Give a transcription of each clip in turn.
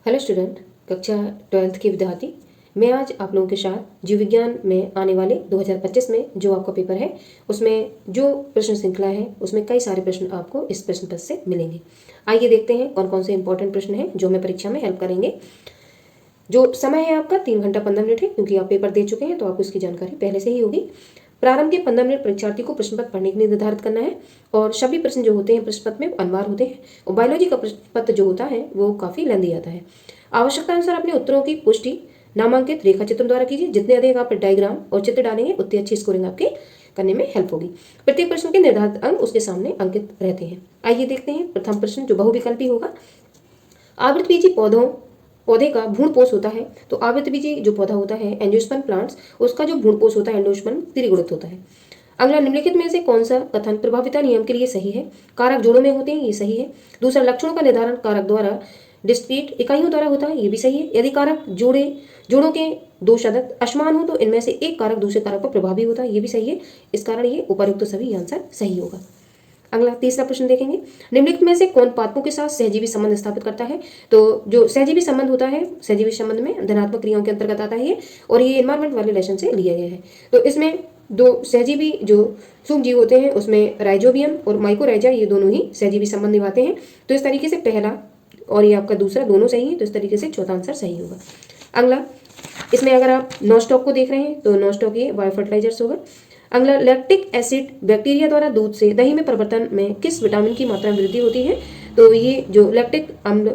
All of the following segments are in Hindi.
हेलो स्टूडेंट, कक्षा 12th के विद्यार्थी। मैं आज आप लोगों के साथ जीव विज्ञान में आने वाले 2025 में जो आपका पेपर है उसमें जो प्रश्न श्रृंखला है उसमें कई सारे प्रश्न आपको इस प्रश्न पत्र से मिलेंगे। आइए देखते हैं कौन कौन से इंपॉर्टेंट प्रश्न हैं जो हमें परीक्षा में हेल्प करेंगे। जो समय है आपका 3 घंटा 15 मिनट है, क्योंकि आप पेपर दे चुके हैं तो आपको इसकी जानकारी पहले से ही होगी। प्रारंभ के 15 मिनट परीक्षार्थी को प्रश्न पत्र पढ़ने के लिए निर्धारित करना है और सभी प्रश्न जो होते हैं प्रश्न पत्र में अनिवार्य होते हैं और बायोलॉजी का प्रश्न पत्र जो होता है वो काफ़ी लेंदी आता है। आवश्यकता अनुसार अपने उत्तरों की पुष्टि नामांकित रेखा चित्रों द्वारा कीजिए। जितने अधिक आप डायग्राम और चित्र डालेंगे उतनी अच्छी स्कोरिंग आपके करने में हेल्प होगी। प्रत्येक प्रश्न के निर्धारित अंक उसके सामने अंकित रहते हैं। आइए देखते हैं प्रथम प्रश्न जो बहुविकल्पी होगा। आवृतबीजी पौधे का भ्रूणपोष होता है, तो आवृतबीजी जो पौधा होता है एंजियोस्पर्म प्लांट्स, उसका जो भ्रूणपोष होता है एंजियोस्पर्म त्रिगुणित होता है। अगला, निम्नलिखित में से कौन सा कथन प्रभाविता नियम के लिए सही है? कारक जोड़ों में होते हैं, ये सही है। दूसरा, लक्षणों का निर्धारण कारक द्वारा डिस्क्रीट इकाइयों द्वारा होता है, ये भी सही है। यदि कारक जोड़ों के दो सदस्य असमान हो तो इनमें से एक कारक दूसरे कारक पर प्रभावी होता है, ये भी सही है। इस कारण ये उपर्युक्त सभी आंसर सही होगा। अगला तीसरा प्रश्न देखेंगे। निम्नलिखित में से कौन पादपों के साथ सहजीवी संबंध स्थापित करता है? तो जो सहजीवी संबंध होता है, सहजीवी संबंध में धनात्मक क्रियाओं के अंतर्गत आता है ये, और ये एनवायरमेंट वाले लेसन से लिया गया है। तो इसमें दो सहजीवी जो सूक्ष्म जीव होते हैं उसमें राइजोबियम और माइकोराइजा, ये दोनों ही सहजीवी संबंध निभाते हैं। तो इस तरीके से पहला और ये आपका दूसरा दोनों सही है, तो इस तरीके से चौथा आंसर सही होगा। अगला, इसमें अगर आप नॉनस्टॉक को देख रहे हैं तो नॉनस्टॉक ये बायो फर्टिलाइजर्स होगा। अगला, लैक्टिक एसिड बैक्टीरिया द्वारा दूध से दही में परिवर्तन में किस विटामिन की मात्रा में वृद्धि होती है? तो ये जो लैक्टिक अम्ल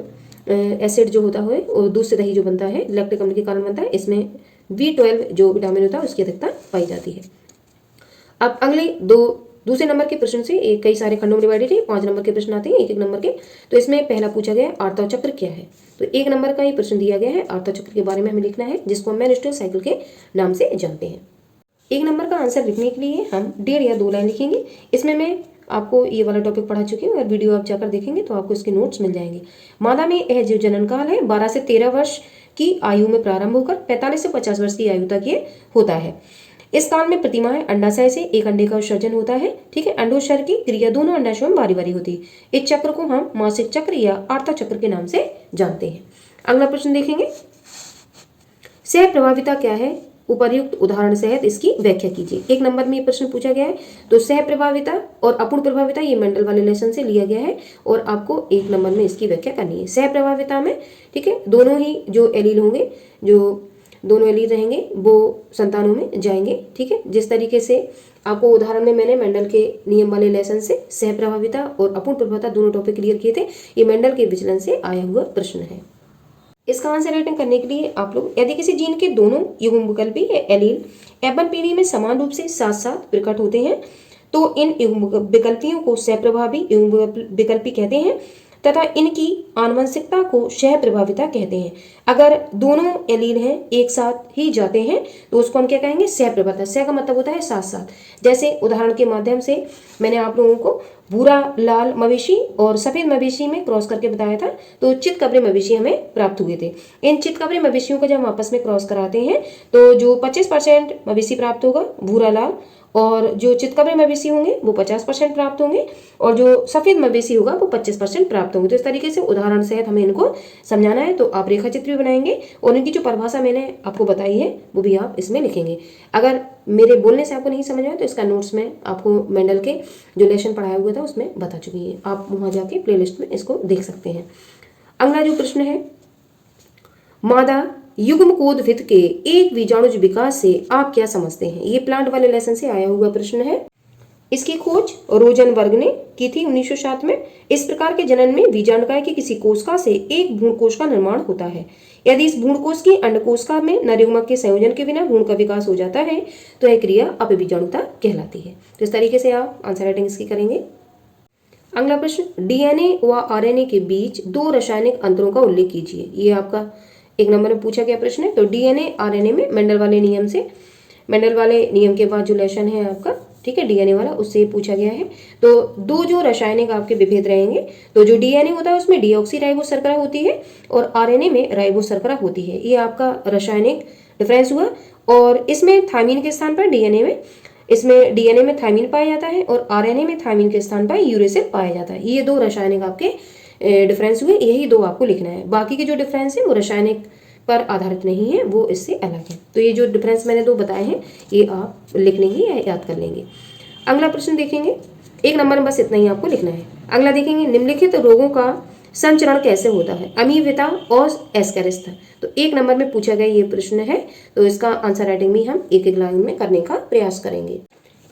एसिड जो होता है वो दूध से दही जो बनता है लैक्टिक अम्ल के कारण बनता है, इसमें B12 जो विटामिन होता है उसकी अधिकता पाई जाती है। अब अगले दूसरे नंबर के प्रश्न से कई सारे खंडों में डिवाइडेड है, 5 नंबर के प्रश्न आते हैं 1-1 नंबर के। तो इसमें पहला पूछा गया आर्तव चक्र क्या है? तो 1 नंबर का ये प्रश्न दिया गया है, आर्तव चक्र के बारे में हमें लिखना है, जिसको हम मेंस्ट्रुअल साइकिल के नाम से जानते हैं। 1 नंबर का आंसर लिखने के लिए हम 1.5 या 2 लाइन लिखेंगे। इसमें मैं आपको ये वाला टॉपिक पढ़ा चुकी हूँ और वीडियो आप जाकर देखेंगे तो आपको इसके नोट्स मिल जाएंगे। मादा में यह जो जनन काल है 12 से 13 वर्ष की आयु में प्रारंभ होकर 45 से 50 वर्ष की आयु तक ये होता है। इस काल में प्रतिमाएं अंडाशय से एक अंडे का उत्सर्जन होता है, ठीक है। अंडोत्सर्ग की क्रिया दोनों अंडाशयों में बारी बारी होती है। इस चक्र को हम मासिक चक्र या आर्तव चक्र के नाम से जानते हैं। अगला प्रश्न देखेंगे, सह प्रभाविता क्या है? उपर्युक्त उदाहरण सहित इसकी व्याख्या कीजिए। 1 नंबर में ये प्रश्न पूछा गया है। तो सह प्रभाविता और अपूर्ण प्रभाविता ये मेंडल वाले लेसन से लिया गया है और आपको 1 नंबर में इसकी व्याख्या करनी है। सह प्रभाविता में, ठीक है, दोनों ही जो एलील होंगे, जो दोनों एलील रहेंगे वो संतानों में जाएंगे, ठीक है। जिस तरीके से आपको उदाहरण में मैंने मेंडल के नियम वाले लेसन से सह प्रभाविता और अपूर्ण प्रभाविता दोनों टॉपिक क्लियर किए थे। ये मेंडल के विचलन से आया हुआ प्रश्न है। इसका आंसर राइटिंग करने के लिए आप लोग, यदि किसी जीन के दोनों युग्मविकल्पी या एलील F1 पीढ़ी में समान रूप से साथ साथ प्रकट होते हैं तो इन युग्मविकल्पियों को सहप्रभावी युग्मविकल्पी कहते हैं तथा इनकी आनुवंशिकता को सह प्रभाविता कहते हैं। अगर दोनों एलील हैं एक साथ ही जाते हैं तो उसको हम क्या कहेंगे? सह प्रभाविता। सह का मतलब होता है साथ साथ। जैसे उदाहरण के माध्यम से मैंने आप लोगों को भूरा लाल मवेशी और सफेद मवेशी में क्रॉस करके बताया था, तो चितकबरे मवेशी हमें प्राप्त हुए थे। इन चितकबरे मवेशियों को जब हम आपस में क्रॉस कराते हैं तो जो 25% मवेशी प्राप्त होगा भूरा लाल, और जो चितकबरे मवेशी होंगे वो 50% प्राप्त होंगे, और जो सफेद मवेशी होगा वो 25% प्राप्त होंगे। तो इस तरीके से उदाहरण सहित हमें इनको समझाना है। तो आप रेखा चित्र भी बनाएंगे और इनकी जो परिभाषा मैंने आपको बताई है वो भी आप इसमें लिखेंगे। अगर मेरे बोलने से आपको नहीं समझ आया तो इसका नोट्स में आपको मेंडल के जो लेसन पढ़ाया हुआ था उसमें बता चुकी है, आप वहां जाके प्लेलिस्ट में इसको देख सकते हैं। अगला जो प्रश्न है, मादा युग्मकोद्भिद के एक बीजाणुज विकास से आप क्या समझते हैं? ये प्लांट वाले लेसन से आया हुआ प्रश्न है। इसकी खोज रोजनबर्ग ने की थी 1907 में। इस प्रकार के जनन में बीजांडकाय की किसी कोशिका से एक भ्रूणकोश का निर्माण होता है। यदि इस भ्रूणकोश की अंडकोशिका में नर युग्मक के संयोजन के बिना भ्रूण का विकास हो जाता है तो यह क्रिया अपबीजाणुता कहलाती है। तो इस तरीके से आप आंसर राइटिंग इसकी करेंगे। अगला प्रश्न, डीएनए व आरएनए के बीच 2 रासायनिक अंतरों का उल्लेख कीजिए। ये आपका 1 नंबर में पूछा गया प्रश्न है। तो डीएनए आरएनए में मेंडल वाले नियम के बाद जो लेसन है आपका, ठीक है, डीएनए वाला, उससे पूछा गया है। तो 2 जो रासायनिक आपके विभेद रहेंगे, तो जो डीएनए होता है उसमें डीऑक्सीराइबोस शर्करा होती है और आरएनए में राइबोस शर्करा होती है। ये आपका रासायनिक डिफरेंस हुआ। और इसमें थायमीन के स्थान पर डीएनए में थायमीन पाया जाता है और आरएनए में थायमीन के स्थान पर यूरेसिल पाया जाता है। ये 2 रासायनिक आपके डिफरेंस हुए, यही दो आपको लिखना है। बाकी के जो डिफरेंस है वो रासायनिक पर आधारित नहीं है, वो इससे अलग है। तो ये जो डिफरेंस मैंने दो बताए हैं ये आप लिख लेंगे या याद कर लेंगे। अगला प्रश्न देखेंगे, 1 नंबर में बस इतना ही आपको लिखना है। अगला देखेंगे, निम्नलिखित रोगों का संचरण कैसे होता है? अमीबिता और एस्केरिस। तो 1 नंबर में पूछा गया ये प्रश्न है, तो इसका आंसर राइटिंग भी हम एक एक लाइन में करने का प्रयास करेंगे।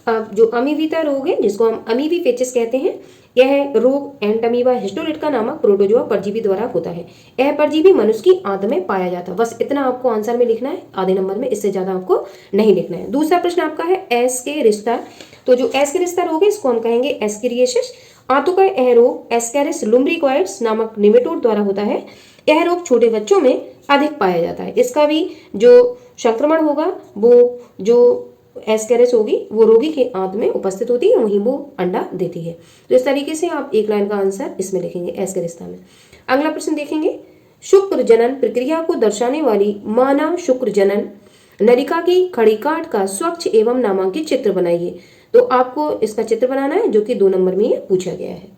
अब जो अमीबिता रोग है, जिसको हम अमीबी पेचिस कहते हैं, यह रोग एंटमीबा हिस्टोलिटिका नामक प्रोटोजोआ परजीवी द्वारा होता है। यह परजीवी मनुष्य की आंत में पाया जाता है। बस इतना आपको आंसर में लिखना है आधे नंबर में, इससे ज्यादा आपको नहीं लिखना है। दूसरा प्रश्न आपका है एस्केरिस्ता। तो जो एस्केरिस्ता रोग है इसको हम कहेंगे एस्केरिएसिस। आंतों का यह रोग एस्केरिस लुम्ब्रिकॉइड्स नामक निमेटोड द्वारा होता है। यह रोग छोटे बच्चों में अधिक पाया जाता है। इसका भी जो संक्रमण होगा वो जो एस्केरिस होगी वो रोगी के आंत में उपस्थित होती है, वहीं वो अंडा देती है। तो इस तरीके से आप एक लाइन का आंसर इसमें लिखेंगे एस्केरिस्ता में। अगला प्रश्न देखेंगे, शुक्र जनन प्रक्रिया को दर्शाने वाली मानव शुक्र जनन नलिका की खड़ी काट का स्वच्छ एवं नामांकित चित्र बनाइए। तो आपको इसका चित्र बनाना है, जो कि 2 नंबर में ये पूछा गया है।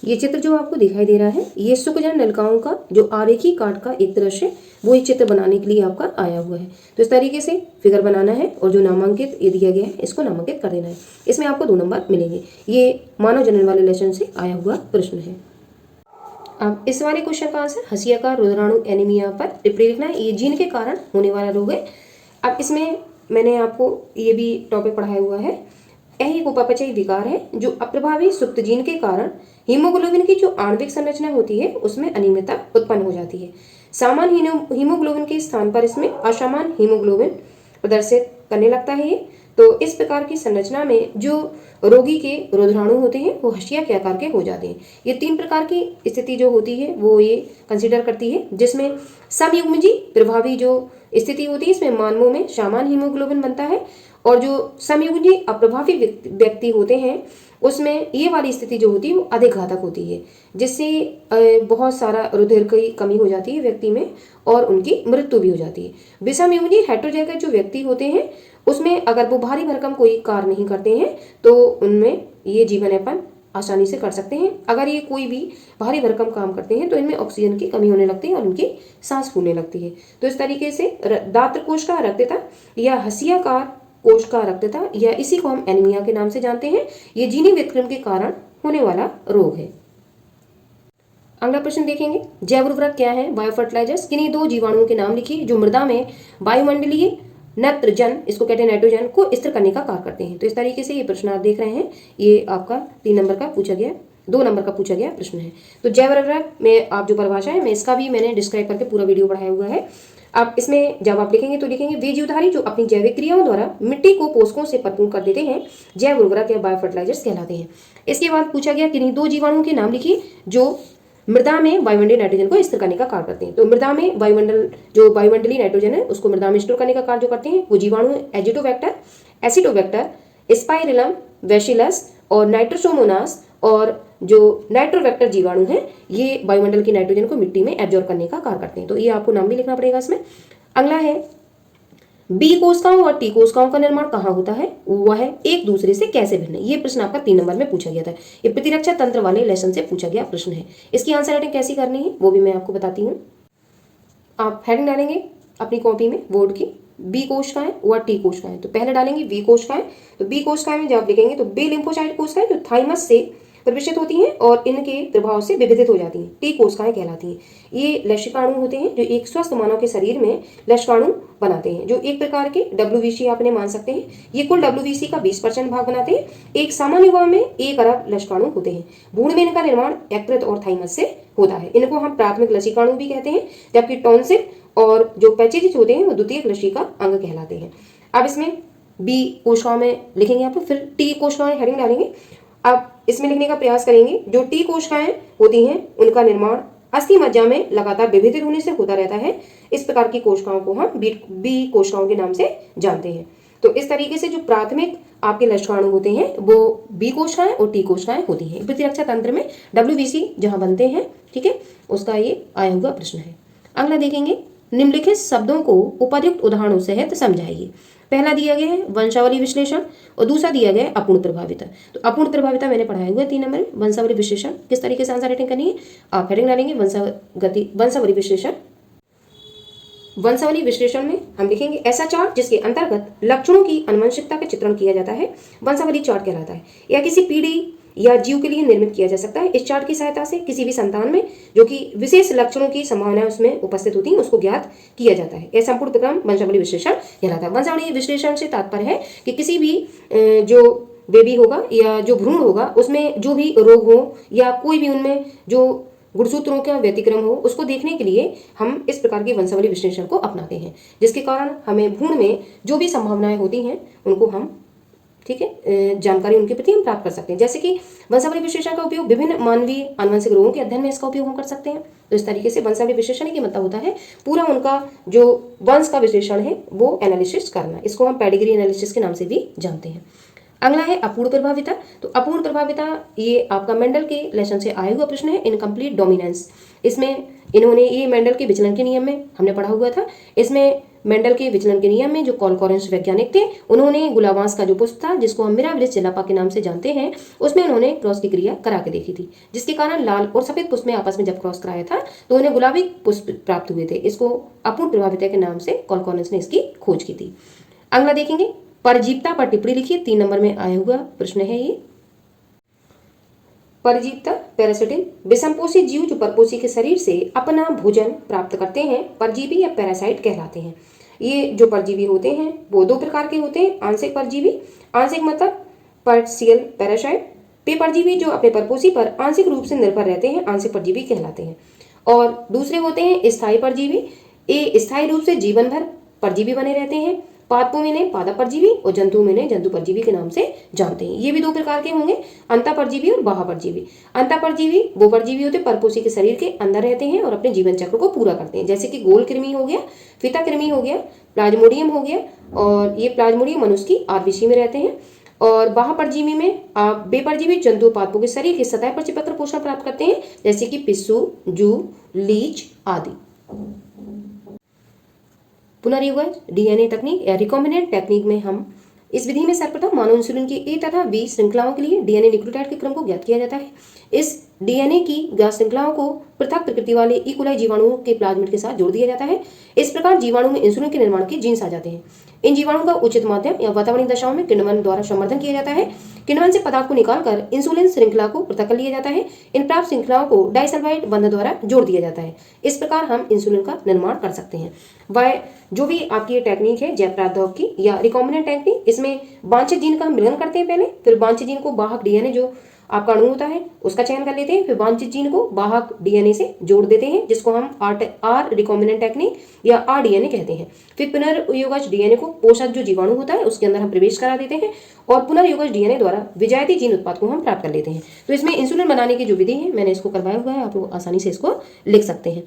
ये चित्र जो आपको दिखाई दे रहा है ये शुक्रजनन नलिकाओं का जो आरेखी काट का एक दृश्य वो एक चित्र बनाने के लिए आपका आया हुआ है। तो इस तरीके से फिगर बनाना है और जो नामांकित ये दिया गया है इसको नामांकित कर देना है। इसमें आपको 2 नंबर मिलेंगे। ये मानव जनन वाले लेसन से आया हुआ प्रश्न है। अब इस वाले क्वेश्चन का आंसर हसिया का रुधिराणु एनीमिया पर टिप्पणी लिखना है। ये जीन के कारण होने वाला रोग है। अब इसमें मैंने आपको ये भी टॉपिक पढ़ाया हुआ है। यह एक उपापचयी विकार है जो अप्रभावी सुप्त जीन के कारण हीमोग्लोबिन की जो आणविक संरचना होती है उसमें अनियमितता उत्पन्न हो जाती है। सामान्य हीमोग्लोबिन के स्थान पर इसमें असामान्य हीमोग्लोबिन प्रदर्शित करने लगता है। तो इस प्रकार की संरचना में जो रोगी के रुधिराणु होते हैं वो हसिया के आकार के हो जाते हैं। ये 3 प्रकार की स्थिति जो होती है वो ये कंसीडर करती है, जिसमें समयुग्मजी प्रभावी जो स्थिति होती है इसमें मानवों में सामान्य हीमोग्लोबिन बनता है, और जो समयुग्मजी अप्रभावी व्यक्ति होते हैं उसमें ये वाली स्थिति जो होती है वो अधिक घातक होती है, जिससे बहुत सारा रुधिर की कमी हो जाती है व्यक्ति में और उनकी मृत्यु भी हो जाती है। विषमयुग्मजी हेटेरोजाइगस जो व्यक्ति होते हैं उसमें अगर वो भारी भरकम कोई कार्य नहीं करते हैं तो उनमें ये जीवन यापन आसानी से कर सकते हैं। अगर ये कोई भी भारी भरकम काम करते हैं तो इनमें ऑक्सीजन की कमी होने लगती है और उनकी सांस फूलने लगती है। तो इस तरीके से दात्र कोश का रक्तता या हसियाकार कोश का रक्तता या इसी को हम एनीमिया के नाम से जानते हैं, ये जीनी व्यतिक्रम के कारण होने वाला रोग है। अगला प्रश्न देखेंगे, जैव उर्वरक क्या है? Bio fertilisers. किन्हीं 2 जीवाणुओं के नाम लिखिए जो मृदा में वायुमंडलीय नत्रजन, इसको कहते हैं नाइट्रोजन, को स्थिर करने का कार्य करते हैं। तो इस तरीके से ये प्रश्न आप देख रहे हैं, ये आपका 3 नंबर का पूछा गया, 2 नंबर का पूछा गया प्रश्न है। तो जैव उर्वरक में आप जो परिभाषा है मैं इसका भी मैंने डिस्क्राइब करके पूरा वीडियो बढ़ाया हुआ है। अब इसमें जब आप लिखेंगे तो लिखेंगे वे जीवधारी जो अपनी जैविक क्रियाओं द्वारा मिट्टी को पोषकों से भरपूर कर देते हैं जैव उर्वरक या बायो फर्टिलाइजर्स कहलाते हैं। इसके बाद पूछा गया किन्हीं 2 जीवाणुओं के नाम लिखिए जो मृदा में वायुमंडलीय नाइट्रोजन को स्थिर करने का कार्य करते हैं। तो मृदा में वायुमंडलीय नाइट्रोजन है उसको मृदा में स्टोर करने का कार्य जो करते हैं वो जीवाणु एजिटोबैक्टर, एसिटोबैक्टर, स्पाइरिलम, बैसिलस और नाइट्रोसोमोनास और जो नाइट्रोबैक्टर जीवाणु हैं ये वायुमंडल की नाइट्रोजन को मिट्टी में एब्जॉर्ब करने का कार्य करते हैं। तो ये आपको नाम भी लिखना पड़ेगा इसमें। अगला है बी कोशिकाओं और टी कोशिकाओं का निर्माण कहाँ होता है, वह एक दूसरे से कैसे भिन्न है। ये प्रश्न आपका 3 नंबर में पूछा गया था। ये प्रतिरक्षा तंत्र वाले लेसन से पूछा गया प्रश्न है। इसकी आंसर राइटिंग कैसी करनी है वो भी मैं आपको बताती हूँ। आप हेडिंग डालेंगे अपनी कॉपी में बोर्ड की, बी कोशिकाएं व टी कोशिकाएं। तो पहले डालेंगे बी कोशिकाएं। तो बी कोशिकाएं में जब लिखेंगे तो बी लिम्फोसाइट कोशिकाएं जो थाइमस से प्रवेशित होती हैं और इनके प्रभाव से विभेदित हो जाती हैं, टी कोशिकाएं कहलाती हैं। ये लसिकाणु होते हैं जो एक स्वस्थ मानव के शरीर में लसिकाणु बनाते हैं, जो एक प्रकार के WBC आपने मान सकते हैं। ये कुल WBC का 20% भाग बनाते हैं। एक सामान्य युवा में 1 अरब लसिकाणु होते हैं। भ्रूण में इनका निर्माण यकृत और थाइमस से होता है। इनको हम प्राथमिक लसिकाणु भी कहते हैं, जबकि टॉन्सिल और जो पैचेज होते हैं वो द्वितीयक लसिका अंग कहलाते हैं। अब इसमें बी कोशिकाओं में लिखेंगे आप, फिर टी कोशिकाएं हेडिंग डालेंगे। अब इसमें लिखने का प्रयास करेंगे जो टी कोशिकाएं होती हैं उनका निर्माण अस्थि मज्जा में लगातार विभेदित होने से होता रहता है। इस प्रकार की कोशिकाओं को हम बी कोशिकाओं के नाम से जानते हैं। तो इस तरीके से जो प्राथमिक आपके लसिकाणु होते हैं वो बी कोशिकाएं और टी कोशिकाएं होती हैं। प्रतिरक्षा तंत्र में WBC जहां बनते हैं, ठीक है, उसका ये आया हुआ प्रश्न है। अगला देखेंगे निम्नलिखित शब्दों को उपर्युक्त उदाहरणों सहित समझाइए। पहला दिया गया है वंशावली विश्लेषण और दूसरा दिया गया है अपूर्ण प्रभाविता। तो अपूर्ण प्रभाविता मैंने पढ़ाया हुआ है 3 नंबर में। वंशावली विश्लेषण किस तरीके से आंसर राइटिंग करनी है, आप हेडिंग डालेंगे वंशावली विश्लेषण। वंशावली विश्लेषण में हम लिखेंगे ऐसा चार्ट जिसके अंतर्गत लक्षणों की आनुवंशिकता का चित्रण किया जाता है वंशावली चार्ट कहलाता है। यह किसी पीढ़ी या जीव के लिए निर्मित किया जा सकता है। इस चार्ट की सहायता से किसी भी संतान में जो कि विशेष लक्षणों की संभावनाएं उसमें उपस्थित होती हैं उसको ज्ञात किया जाता है। यह संपूर्ण प्रक्रम वंशावली विश्लेषण कहलाता है। वंशावली विश्लेषण से तात्पर्य है कि किसी भी जो बेबी होगा या जो भ्रूण होगा उसमें जो भी रोग हो या कोई भी उनमें जो गुणसूत्रों का व्यतिक्रम हो उसको देखने के लिए हम इस प्रकार के वंशावली विश्लेषण को अपनाते हैं, जिसके कारण हमें भ्रूण में जो भी संभावनाएं होती हैं उनको हम ठीक है जानकारी उनके प्रति हम प्राप्त कर सकते हैं। जैसे कि वंशावली विश्लेषण का उपयोग विभिन्न मानवीय आनुवंशिक रोगों के अध्ययन में इसका उपयोग हम कर सकते हैं। तो इस तरीके से वंशावली विश्लेषण की मतलब होता है पूरा उनका जो वंश का विश्लेषण है वो एनालिसिस करना। इसको हम पेडिग्री एनालिसिस के नाम से भी जानते हैं। अगला है अपूर्ण प्रभाविता। तो अपूर्ण प्रभाविता ये आपका मेंडल के लेसन से आया हुआ प्रश्न है, इनकम्प्लीट डोमिनेंस। इसमें इन्होंने ये मेंडल के विचलन के नियम में हमने पढ़ा हुआ था। इसमें मेंडल के विचलन के नियम में जो कॉलकॉरेंस वैज्ञानिक थे उन्होंने गुलाबांस का जो पुष्प था जिसको हम मिराबिलिस जलापा के नाम से जानते हैं उसमें उन्होंने क्रॉस की क्रिया करा के देखी थी, जिसके कारण लाल और सफेद पुष्प में आपस में जब क्रॉस कराया था तो उन्हें गुलाबी पुष्प प्राप्त हुए थे। इसको अपूर्ण प्रभाविता के नाम से कॉलकॉरेंस ने इसकी खोज की थी। अगला देखेंगे परजीवता पर टिप्पणी लिखिए। 3 नंबर में आया हुआ प्रश्न है ये। परजीवता पैरासिटिन विषमपोषी जीव जो परपोषी के शरीर से अपना भोजन प्राप्त करते हैं परजीवी या पैरासाइट कहलाते हैं। ये जो परजीवी होते हैं वो 2 प्रकार के होते हैं, आंशिक परजीवी, आंशिक मतलब पार्शियल पैरासाइट, वे परजीवी जो अपने परपोषी पर आंशिक रूप से निर्भर रहते हैं आंशिक परजीवी कहलाते हैं। और दूसरे होते हैं स्थायी परजीवी, ये स्थायी रूप से जीवन भर परजीवी बने रहते हैं। पादपों में इन्हें पादप परजीवी और जंतुओं में इन्हें जंतु परजीवी के नाम से जानते हैं। ये भी 2 प्रकार के होंगे, अंतः परजीवी और बाह्य परजीवी। अंतः परजीवी वो परजीवी होते हैं परपोषी के शरीर के अंदर रहते हैं और अपने जीवन चक्र को पूरा करते हैं, जैसे कि गोल कृमि हो गया, फीता कृमि हो गया, प्लाज्मोडियम हो गया, और ये प्लाज्मोडियम मनुष्य की आरबीसी में रहते हैं। और बाह्य परजीवी में आप बेपरजीवी जंतु पादपों के शरीर की सतह पर चिपक कर पोषण प्राप्त करते हैं, जैसे कि पिस्सू, जू, लीच आदि। पुनर्युगज डीएनए तकनीक या रिकॉम्बिनेंट टेक्निक में हम इस विधि में सर्वप्रथम मानव इंसुलिन की ए तथा बी श्रृंखलाओं के लिए डीएनए न्यूक्लियोटाइड के क्रम को ज्ञात किया जाता है। इस डीएनए की ज्ञात श्रृंखलाओं को पृथक प्रकृति वाले इकोलाई जीवाणुओं के प्लाज्मिड के साथ जोड़ दिया जाता है। इस प्रकार जीवाणु में इंसुलिन के निर्माण के जीन्स आ जाते हैं। इन जीवाणु का उचित माध्यम या वातावरणीय दशाओं में किण्वन द्वारा संवर्धन किया जाता है। किण्वन से पदार्थ को निकालकर इंसुलिन श्रृंखला को पृथक कर लिया जाता है। इन प्राप्त श्रृंखलाओं को डाइसल्फाइड बंध द्वारा जोड़ दिया जाता है। इस प्रकार हम इंसुलिन का निर्माण कर सकते हैं। वह जो भी आपकी ये टेक्निक है जयप्रौद्योगिक की या रिकॉम्बिनेंट टेक्निक, इसमें वांछित जीन का हम मिलन करते हैं पहले, फिर वांछित जीन को वाहक डीएनए जो आपका अणु होता है उसका चयन कर लेते हैं, फिर वांछित जीन को वाहक डीएनए से जोड़ देते हैं जिसको हम आर रिकॉम्बिनेंट टेक्निक या आर डीएनए कहते हैं। फिर पुनर्युगज डीएनए को पोषक जो जीवाणु होता है उसके अंदर हम प्रवेश करा देते हैं और पुनर्युगज डीएनए द्वारा विजायती जीन उत्पाद को हम प्राप्त कर लेते हैं। तो इसमें इंसुलिन बनाने की जो विधि है मैंने इसको करवाया हुआ है, आप लोग आसानी से इसको लिख सकते हैं।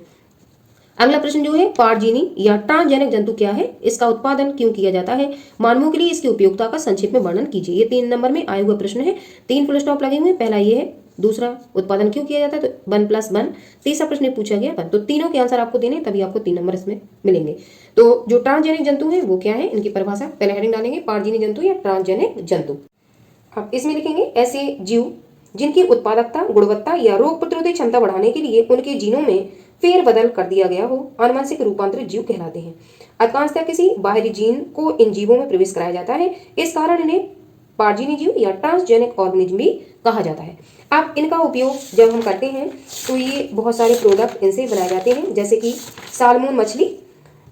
अगला प्रश्न जो है पारजीनी या ट्रांसजेनिक जंतु क्या है, इसका उत्पादन क्यों किया जाता है, मानवों के लिए इसकी उपयोगिता का संक्षेप में वर्णन कीजिए। ये 3 नंबर में आया हुआ प्रश्न है। 3 फुल स्टॉप लगे हुए हैं। पहला ये है, दूसरा उत्पादन क्यों किया जाता है तो 1+1, तीसरा प्रश्न पूछा गया 1। तो तीनों के आंसर आपको देने तभी आपको 3 नंबर इसमें मिलेंगे। तो जो ट्रांसजेनिक जंतु है वो क्या है, इनकी परिभाषा पहले हेडिंग डालेंगे पारजीनी जंतु या ट्रांसजेनिक जंतु। अब इसमें लिखेंगे ऐसे जीव जिनकी उत्पादकता, गुणवत्ता या रोग प्रतिरोधी क्षमता बढ़ाने के लिए उनके जीनों में फेरबदल कर दिया गया हो, आनुवंशिक रूपांतरित जीव कहलाते हैं। अधिकांशतः किसी बाहरी जीन को इन जीवों में प्रवेश कराया जाता है, इस कारण इन्हें पारजीनी जीव या ट्रांसजेनिक ऑर्गेनिज्म भी कहा जाता है। अब इनका उपयोग जब हम करते हैं तो ये बहुत सारे प्रोडक्ट इनसे बनाए जाते हैं, जैसे कि सालमोन मछली।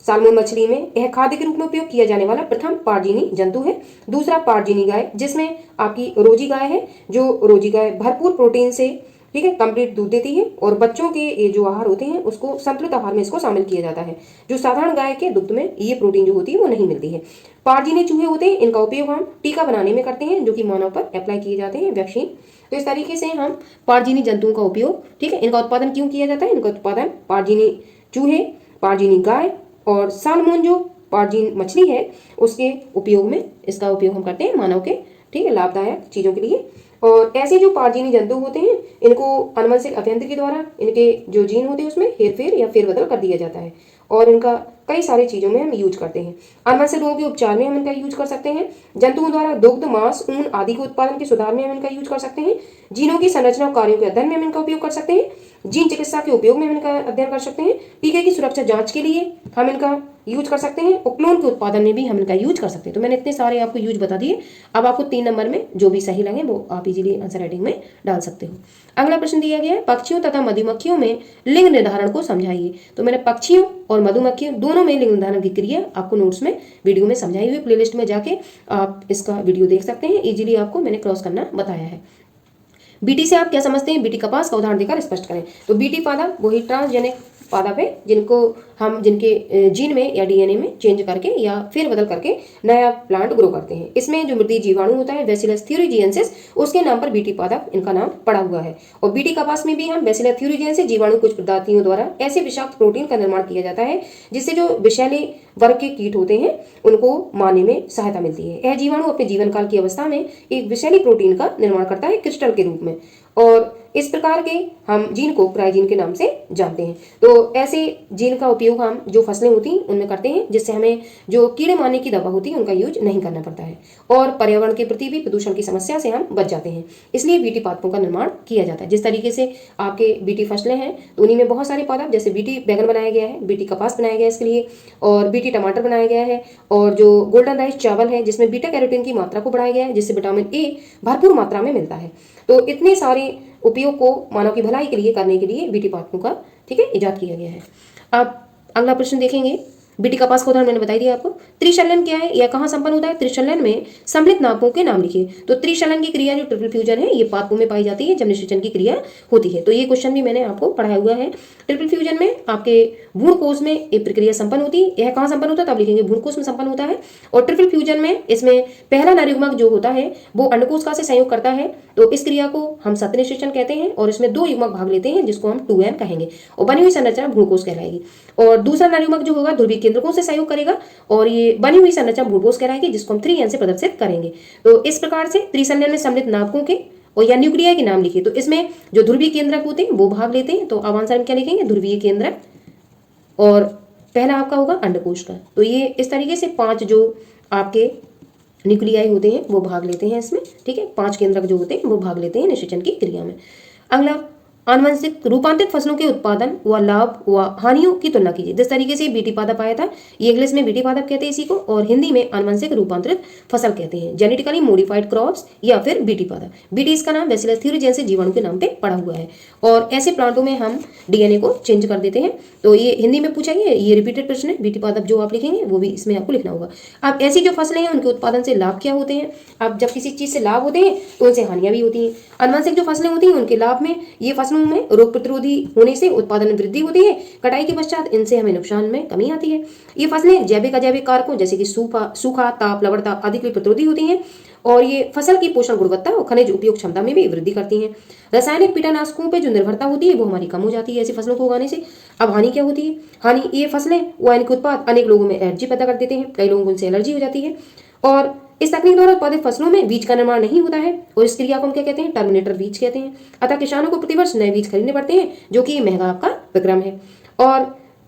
सालमोन मछली में यह खाद्य के रूप में उपयोग किया जाने वाला प्रथम पारजीनी जंतु है। दूसरा पारजीनी गाय, जिसमें आपकी रोजी गाय है, जो रोजी गाय भरपूर प्रोटीन से ठीक है कंप्लीट दूध देती है और बच्चों के ये जो आहार होते हैं उसको संतुलित आहार में इसको शामिल किया जाता है। जो साधारण गाय के दुग्ध में ये प्रोटीन जो होती है वो नहीं मिलती है। पारजीनी चूहे होते हैं, इनका उपयोग हम टीका बनाने में करते हैं जो कि मानव पर अप्लाई किए जाते हैं, वैक्सीन। तो इस तरीके से हम पारजीनी जंतुओं का उपयोग, ठीक है, इनका उत्पादन क्यों किया जाता है, इनका उत्पादन पारजीनी चूहे, पारजीनी गाय और सालमोन जो पारजीन मछली है उसके उपयोग में इसका उपयोग हम करते हैं मानव के, ठीक है, लाभदायक चीजों के लिए। और ऐसे जो पारजीवी जंतु होते हैं इनको आनुवंशिक अभियंत्रिकी के द्वारा इनके जो जीन होते हैं उसमें हेरफेर या फेरबदल कर दिया जाता है और इनका कई सारी चीज़ों में हम यूज करते हैं। आनुवंशिक रोगों के उपचार में हम इनका यूज कर सकते हैं। जंतुओं द्वारा दुग्ध, मांस, ऊन आदि के उत्पादन के सुधार में हम इनका यूज कर सकते हैं। जीनों की संरचना और कार्यों के अध्ययन में हम इनका उपयोग कर सकते हैं। जीन चिकित्सा के उपयोग में हम इनका अध्ययन कर सकते हैं। टीके की सुरक्षा जांच के लिए हम इनका यूज कर सकते हैं और क्लोन के उत्पादन में भी हम इनका यूज कर सकते हैं। तो मैंने इतने सारे आपको यूज बता दिए। अब आपको 3 नंबर में जो भी सही लगे वो आप इजीली आंसर राइटिंग में डाल सकते हो। अगला प्रश्न दिया गया है, पक्षियों तथा मधुमक्खियों में लिंग निर्धारण को समझाइए। तो मैंने पक्षियों और मधुमक्खियों दोनों में लिंग निर्धारण की क्रिया आपको नोट्स में वीडियो में समझाई हुई, प्लेलिस्ट में जाके आप इसका वीडियो देख सकते हैं। इजीली आपको मैंने क्रॉस करना बताया है। बीटी से आप क्या समझते हैं? बीटी कपास का उदाहरण देकर स्पष्ट करें। तो बीटी पादप वही ट्रांसजेनिक पादप है जिनको हम जिनके जीन में या डीएनए में चेंज करके या फेरबदल करके नया प्लांट ग्रो करते हैं। इसमें जो मृदीय जीवाणु होता है बैसिलस थ्यूरिजिएंसिस, उसके नाम पर बीटी पादप इनका नाम पड़ा हुआ है। और बीटी कपास में भी हम बैसिलस थ्यूरिजिएंसिस जीवाणु कुछ प्रजातियों द्वारा ऐसे विषाक्त प्रोटीन का निर्माण किया जाता है जिससे जो विषैले वर्ग के कीट होते हैं उनको मारने में सहायता मिलती है। यह जीवाणु अपने जीवन काल की अवस्था में एक विषैली प्रोटीन का निर्माण करता है क्रिस्टल के रूप में और इस प्रकार के हम जीन को क्राइजीन के नाम से जानते हैं। तो ऐसे जीन का उपयोग हम जो फसलें होती हैं उनमें करते हैं जिससे हमें जो कीड़े मारने की दवा होती है उनका यूज नहीं करना पड़ता है और पर्यावरण के प्रति भी प्रदूषण की समस्या से हम बच जाते हैं। इसलिए बीटी पादपों का निर्माण किया जाता है। जिस तरीके से आपके बीटी फसलें हैं तो उन्हीं में बहुत सारे पादप, जैसे बीटी बैगन बनाया गया है, बीटी कपास बनाया गया है इसके लिए, और बीटी टमाटर बनाया गया है, और जो गोल्डन राइस चावल है जिसमें बीटा कैरोटीन की मात्रा को बढ़ाया गया है जिससे विटामिन ए भरपूर मात्रा में मिलता है। तो इतने सारे उपयोग को मानव की भलाई के लिए करने के लिए बीटी पादपों का इजाद किया गया है। अब अगला प्रश्न देखेंगे। बीटी कपास का उदाहरण मैंने बताई दिया आपको। त्रिशलन क्या है या कहाँ संपन्न होता है? त्रिशलन में सम्मिलित नापों के नाम लिखिए। तो त्रिशलन की क्रिया जो ट्रिपल फ्यूजन है ये पादपों में पाई जाती है जब निषेचन की क्रिया होती है। तो ये क्वेश्चन भी मैंने आपको पढ़ाया हुआ है। ट्रिपल फ्यूजन में आपके भ्रूणकोश में एक प्रक्रिया संपन्न होती है। यह कहाँ संपन्न होता है? तब लिखेंगे भ्रूणकोश में संपन्न होता है। और ट्रिपल फ्यूजन में इसमें पहला नरयुग्मक जो होता है वो अंडकोश से संयोग करता है। तो इस क्रिया को हम सत्य निषेचन कहते हैं और इसमें 2 युग्मक भाग लेते हैं जिसको हम 2n कहेंगे और बनी हुई संरचना भ्रूणकोश कहलाएगी। और दूसरा नरयुग्मक जो होगा ध्रुवीय केंद्रकों से सहयोग करेगा और ये बनी हुई संरचना भ्रूणकोश कहलाएगी जिसको हम 3n से प्रदर्शित करेंगे। तो इस प्रकार से त्रिशल्यन में सम्मिलित नाभकों के और या न्यूक्लियाई के नाम लिखिए। तो इसमें जो ध्रुवीय केंद्रक होते हैं वो भाग लेते हैं। तो अब आंसर हम क्या लिखेंगे? ध्रुवीय केंद्रक और पहला आपका होगा अंडकोश का। तो ये इस तरीके से 5 जो आपके न्यूक्लियाई होते हैं वो भाग लेते हैं इसमें। 5 केंद्रक जो होते हैं वो भाग लेते हैं निषेचन की क्रिया में। अगला, आनुवंशिक रूपांतरित फसलों के उत्पादन व लाभ व हानियों की तुलना कीजिए। जिस तरीके से बीटी पादप आया था, ये इंग्लिश में बीटी पादप कहते हैं इसी को, और हिंदी में आनुवंशिक रूपांतरित फसल कहते हैं, जेनेटिकली मॉडिफाइड क्रॉप्स या फिर बीटी पादप। बीटी इसका नाम बैसिलस थ्यूरिजिएंसिस जीवाणु के नाम पे पड़ा हुआ है और ऐसे प्लांटों में हम डीएनए को चेंज कर देते हैं। तो ये हिंदी में पूछा गया, ये रिपीटेड प्रश्न है। बीटी पादप जो आप लिखेंगे वो भी इसमें आपको लिखना होगा। अब ऐसी जो फसलें हैं उनके उत्पादन से लाभ क्या होते हैं? अब जब किसी चीज से लाभ होते हैं तो उनसे हानियां भी होती हैं। आनुवंशिक जो फसलें होती हैं उनके लाभ में ये फसलों में रोग प्रतिरोधी होने से उत्पादन में वृद्धि होती है। कटाई के पश्चात इनसे हमें नुकसान में कमी आती है। ये फसलें जैविक अजैविक कारकों जैसे कि सूखा, ताप, लवणता आदि के लिए प्रतिरोधी होती हैं और ये फसल की पोषण गुणवत्ता और खनिज उपयोग क्षमता में भी वृद्धि करती हैं। रासायनिक कीटनाशकों पे जो निर्भरता होती है वो हमारी कम हो जाती है ऐसी फसलों को उगाने से। अब हानि क्या होती है? हानि, ये फसलें व इनके उत्पाद अनेक लोगों में एलर्जी पैदा कर देते हैं। कई लोगों को इनसे एलर्जी हो जाती है और इस तकनीक द्वारा उत्पादित फसलों में बीज का निर्माण नहीं होता है और इस क्रिया को हम क्या कहते हैं? टर्मिनेटर बीज कहते हैं। अतः किसानों को प्रतिवर्ष नए बीज खरीदने पड़ते हैं जो कि महंगा आपका विक्रम है। और